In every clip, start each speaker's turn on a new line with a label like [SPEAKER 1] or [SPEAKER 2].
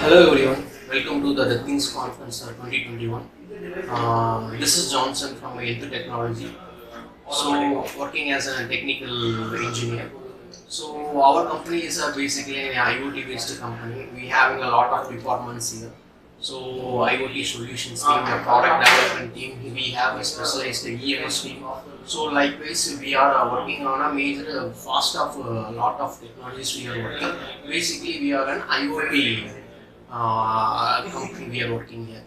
[SPEAKER 1] Hello everyone, welcome to the Things Conference 2021. This is Johnson from Into Technology. So, working as a technical engineer. So, our company is basically an IoT based company. We having a lot of departments here. So, IoT solutions team, the product development team, we have a specialized EMS team. So, likewise, we are working on a major, fast of lot of technologies we are working. Basically, we are an IoT company we are working here.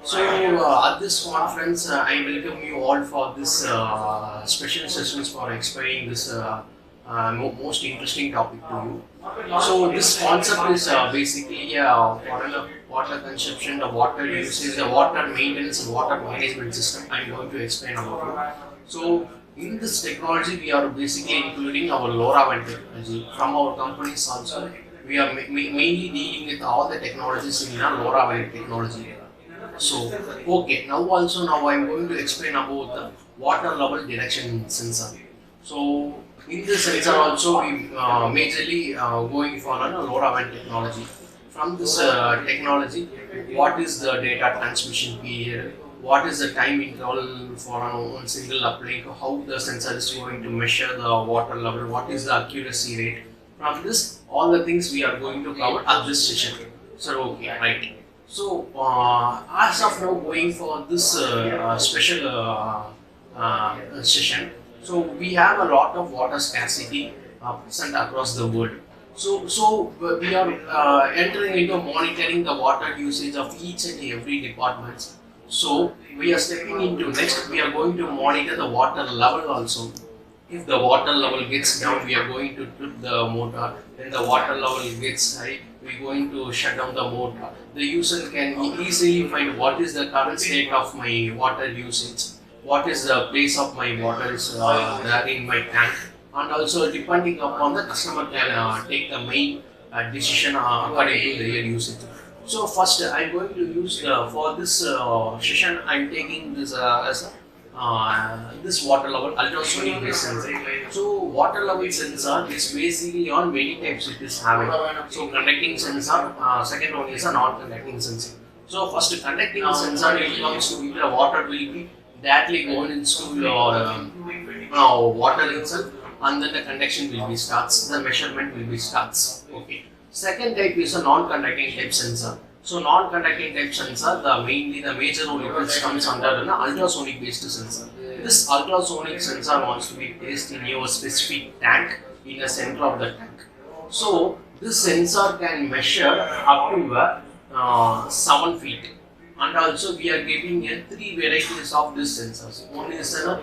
[SPEAKER 1] So at this conference, I welcome you all for this special sessions for explaining this most interesting topic to you. So this concept is basically water consumption, the water usage, the water maintenance, and water management system. I'm going to explain about it. So in this technology, we are basically including our LoRaWAN technology from our companies also. We are mainly dealing with all the technologies in LoRaWAN technology. So, okay, now I'm going to explain about the water level detection sensor. So, in this sensor also we majorly going for a LoRaWAN technology. From this technology, what is the data transmission period? What is the time interval for one single uplink? How the sensor is going to measure the water level? What is the accuracy rate? From this, all the things we are going to cover at this session. So, okay, right. So, as of now, going for this special session, so we have a lot of water scarcity present across the world. So we are entering into monitoring the water usage of each and every department. So we are stepping into next. We are going to monitor the water level also. If the water level gets down, we are going to trip the motor. When the water level gets high, we are going to shut down the motor. The user can easily find what is the current state of my water usage, what is the place of my water is there in my tank, and also depending upon the customer can take the main decision according to their usage. So first, I'm going to use for this session. I'm taking this as a this water level ultrasonic based sensor. So water level sensor is basically on many types it is having. So conducting sensor, second one is a non-conducting sensor. So first conducting sensor it comes to the water will be directly going into your water itself, and then the conduction will be starts, the measurement will be starts. Okay. Second type is a non-conducting type sensor. So non-conducting type sensor, mainly the major role it comes under an ultrasonic based sensor. This ultrasonic sensor wants to be placed in your specific tank in the center of the tank. So this sensor can measure up to 7 feet. And also we are giving three varieties of these sensors. One is a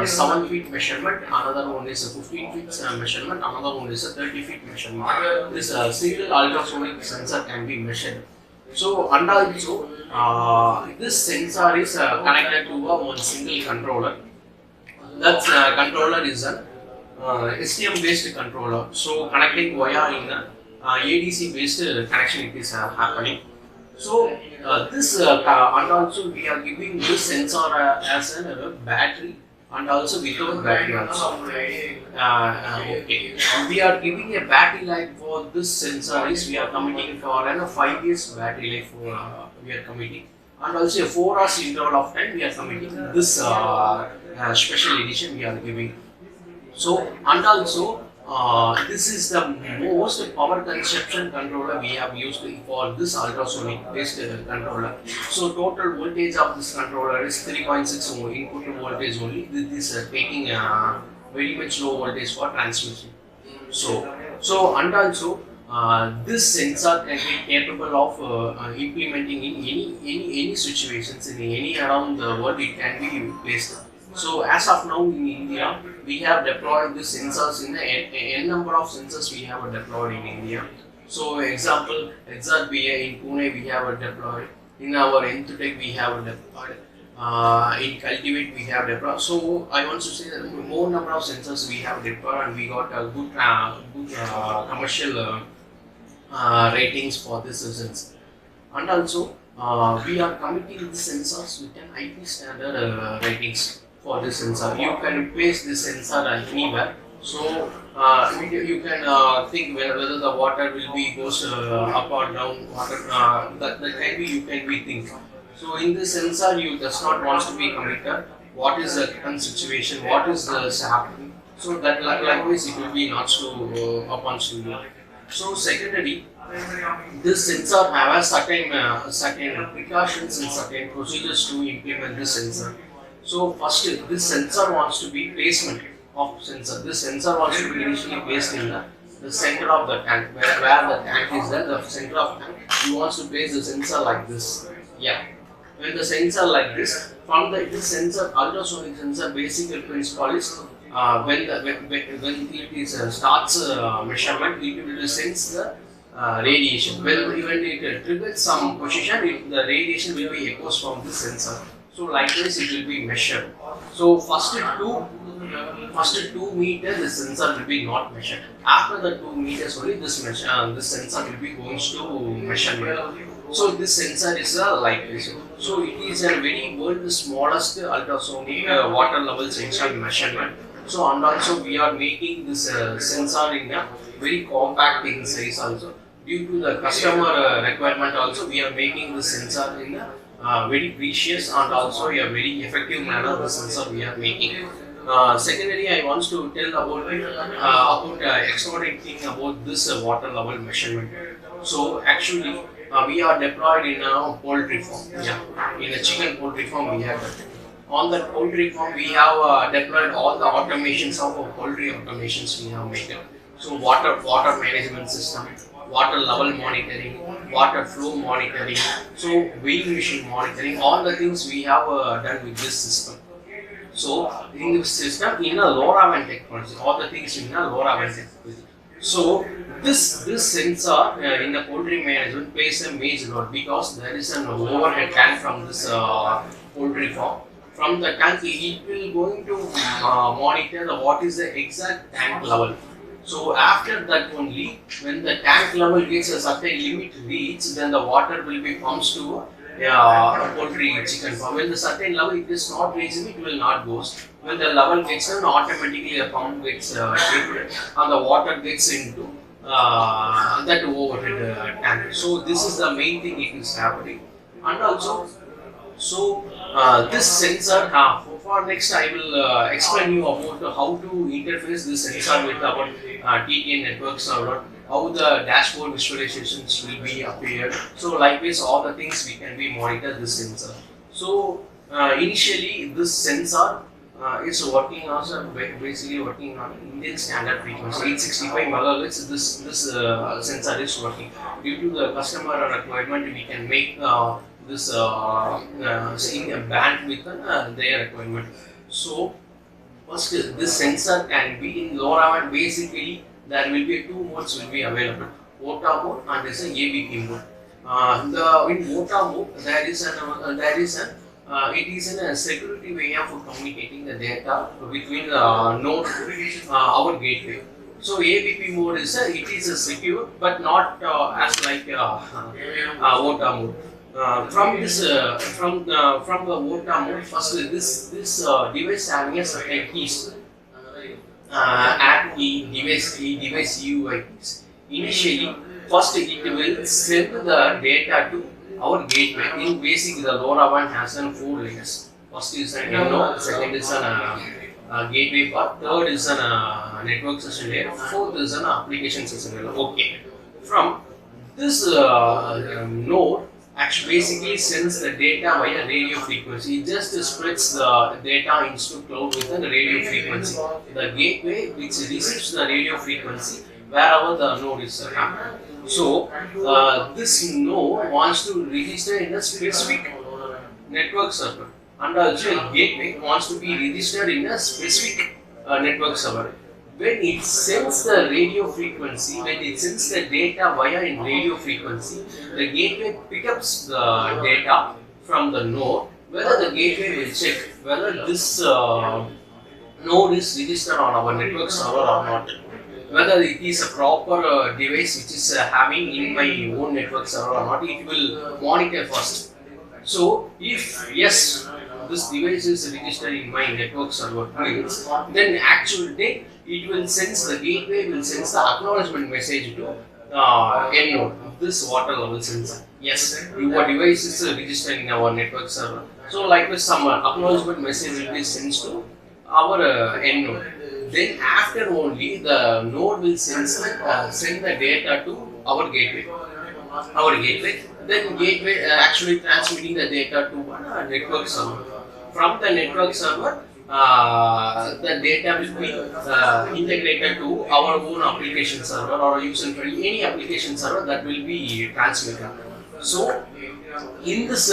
[SPEAKER 1] 7 feet measurement, another one is a 15 feet measurement, another one is a 30 feet measurement. This single ultrasonic sensor can be measured. So, and also this sensor is connected to one single controller. That controller is an STM based controller. So, connecting via in ADC based connection it is happening. So, this and also we are giving this sensor as a battery and also without battery also. Okay. We are giving a battery life for this sensor is we are committing for a 5 years battery life we are committing, and also a 4 hours interval of time we are committing this special edition we are giving. So and also this is the most power consumption controller we have used for this ultrasonic based controller. So total voltage of this controller is 3.6 input voltage only. This is taking very much low voltage for transmission. So and also this sensor can be capable of implementing in any situations in any around the world. It can be placed. So as of now in India, we have deployed the sensors in n number of sensors we have deployed in India. So example, XRBA in Pune we have deployed. In our Enthutech we have deployed. In Cultivate we have deployed. So I want to say that more number of sensors we have deployed, and we got a good commercial ratings for this sensor. And also we are committing the sensors with an IP standard ratings for this sensor. You can place this sensor anywhere So you can think whether the water will be goes up or down. Water that can be you can be think. So in this sensor, you does not want to be committed. What is the current situation? What is the happening? So that likewise it will be not to upon to you. So secondary, this sensor have a certain precautions and certain procedures to implement this sensor. So first, this sensor wants to be placement of sensor. This sensor wants to be initially placed in the center of the tank, where the tank is there, the center of tank. You want to place the sensor like this. Yeah. When the sensor like this, from this sensor, ultrasonic sensor, basic principle is when it is starts measurement, it will sense the radiation. When it triggers some position, the radiation will be echoes from the sensor. So likewise, it will be measured. So first 2 meters, the sensor will be not measured. After the 2 meters only, this sensor will be going to measurement. So this sensor is a light this. So it is a very world's smallest ultrasonic water level sensor measurement. So and also we are making this sensor in a very compact in size also. Due to the customer requirement also, we are making this sensor in a very precious and also a very effective manner. The sensor we are making. Secondly, I want to tell about extraordinary thing about this water level measurement. So actually, we are deployed in a poultry farm. Yeah, in a chicken poultry farm we have that. On that poultry farm, we have deployed all the automations of poultry automations we have made. So water management system, water level monitoring, water flow monitoring, so weighing machine monitoring, all the things we have done with this system. So in this system, in a LoRaWAN technology, all the things in a LoRaWAN technology. So this sensor in the poultry management plays a major role because there is an overhead tank from this poultry farm. From the tank, it will going to monitor what is the exact tank level. So after that only, when the tank level gets a certain limit reached, then the water will be pumped to poultry chicken farm. When the certain level it is not reached, it will not go. When the level gets done, automatically a pump gets tripped and the water gets into that overhead tank. So this is the main thing it is happening. And also, so this sensor, for next I will explain you about how to interface this sensor with our TTN network server, how the dashboard visualizations will be appeared. So likewise, all the things we can be monitor this sensor. So initially, this sensor is working also basically working on Indian standard frequency 865 megahertz. This sensor is working. Due to the customer requirement, we can make this in a band with their requirement. So first, this sensor can be in LoRaWAN. Basically, there will be two modes will be available: OTA mode and this is ABP mode. In OTA mode, it is a security way of communicating the data between node our gateway. So ABP mode is it is a secure but not as like OTA mode. From the OTA mode, first this device having a certain keys. Add key, device UI keys. Initially, first it will send the data to our gateway. In basic, the LoRaWAN has 4 layers. First is an node, second is an gateway part, third is an network session layer, fourth is an application session layer. Okay. From this node, actually basically sends the data via radio frequency. It just spreads the data into cloud with the radio frequency. The gateway which receives the radio frequency wherever the node is happening. So this node wants to register in a specific network server, and also a gateway wants to be registered in a specific network server. When it sends the radio frequency, when it sends the data via in radio frequency, the gateway picks up the data from the node. Whether the gateway will check whether this node is registered on our network server or not. Whether it is a proper device which is having in my own network server or not, it will monitor first. So if yes, this device is registered in my network server, then actually it will sense, the gateway will sense the acknowledgement message to end node of this water level sensor. Yes, your device is registered in our network server. So likewise, some acknowledgement message will be sent to our end node. Then after only the node will send the data to our gateway. Then gateway actually transmitting the data to one network server. From the network server, the data will be integrated to our own application server or user friendly any application server that will be transmitted. So in this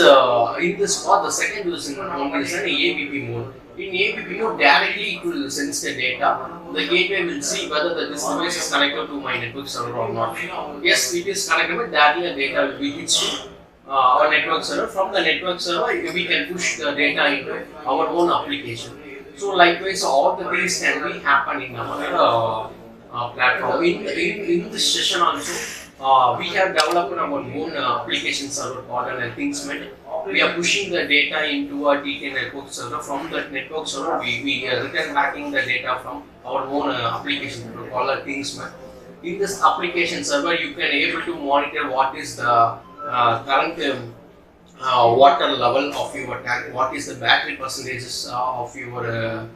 [SPEAKER 1] part, the second version only is an ABP mode. In ABP mode, directly it will sense the data. The gateway will see whether this device is connected to my network server or not. Yes, it is connected, but directly the data will be hit to our network server. From the network server, we can push the data into our own application. So likewise, all the things can be happen in our platform. In this session also, we have developed our own application server called ThingsMate. We are pushing the data into a TK network server. From that network server, we are return backing the data from our own application server called ThingsMate. In this application server, you can able to monitor what is the current water level of your tank, what is the battery percentages of your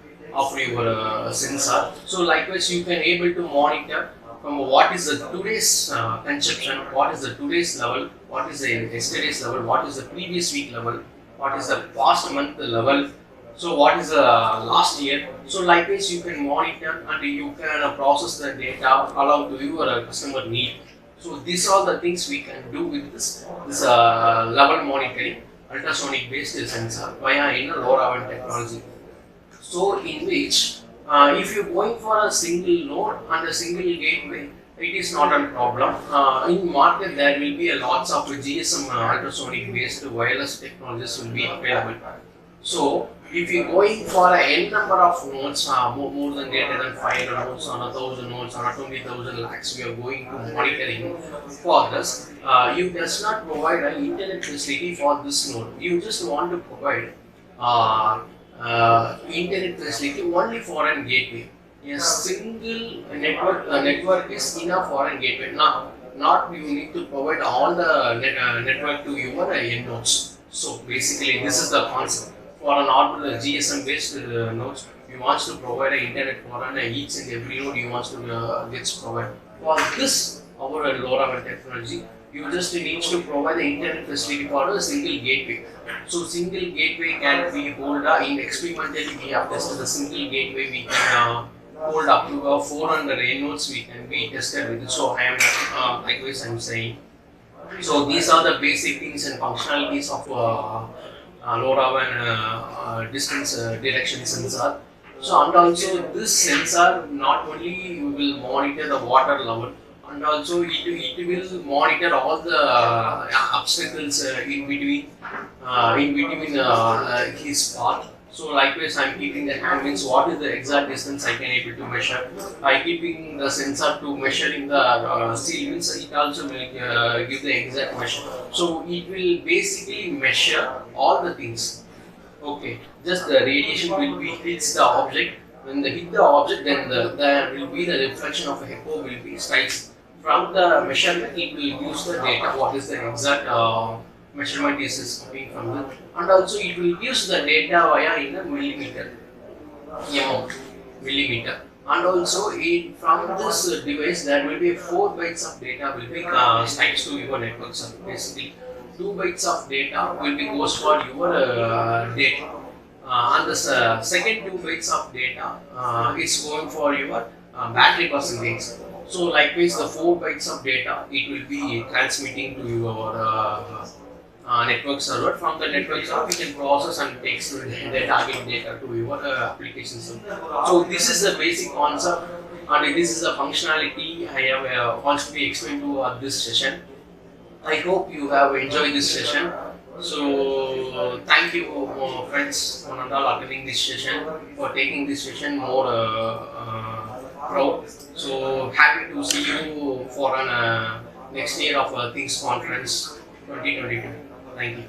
[SPEAKER 1] sensor. So likewise, you can able to monitor from what is the today's consumption, what is the today's level, what is the yesterday's level, what is the previous week level, what is the past month level, so what is the last year. So likewise, you can monitor and you can process the data along to your customer need. So these are the things we can do with this level monitoring ultrasonic based sensor via LoRaWAN technology. So in which if you are going for a single node and a single gateway, it is not a problem. In market, there will be a lots of GSM ultrasonic based wireless technologies will be available. So if you are going for a n number of nodes, more than greater than 500 nodes or 1000 nodes or 20,000 lakhs, we are going to monitoring for this. You does not provide an internet facility for this node. You just want to provide internet facility only for a gateway. A single network is enough for a gateway. Not you need to provide all the network to your end nodes. So basically, this is the concept. For a normal GSM based nodes, you want to provide an internet for each and every node you want to get provided. For this, our LoRaWAN technology, you just need to provide the internet facility for a single gateway. So single gateway can be hold in experimentally we have tested the single gateway, we can hold up to 400 end nodes we can be tested with. So I am likewise I am saying. So these are the basic things and functionalities of LoRaWAN distance direction sensor. So and also this sensor not only will monitor the water level, and also it will monitor all the obstacles in between his path. So likewise, I am keeping the hand means what is the exact distance I can able to measure. By keeping the sensor to measuring the seal means it also will give the exact measure. So it will basically measure all the things. Okay, just the radiation will be hits the object. When they hit the object, then there will be the reflection of echo will be strikes. From the measurement, it will use the data. What is the exact measurement is coming from that, and also it will use the data via in a millimeter amount, millimeter. And also from this device there will be 4 bytes of data will be strikes to your network server. Basically 2 bytes of data will be goes for your data, and the second 2 bytes of data is going for your battery percentage. So likewise the 4 bytes of data it will be transmitting to your network server. From the network server we can process and take the target data to your application server. So this is the basic concept and this is the functionality I have constantly explained to this session. I hope you have enjoyed this session. So thank you friends for attending this session, for taking this session more proud. So happy to see you for an next year of Things Conference 2022. Thank you.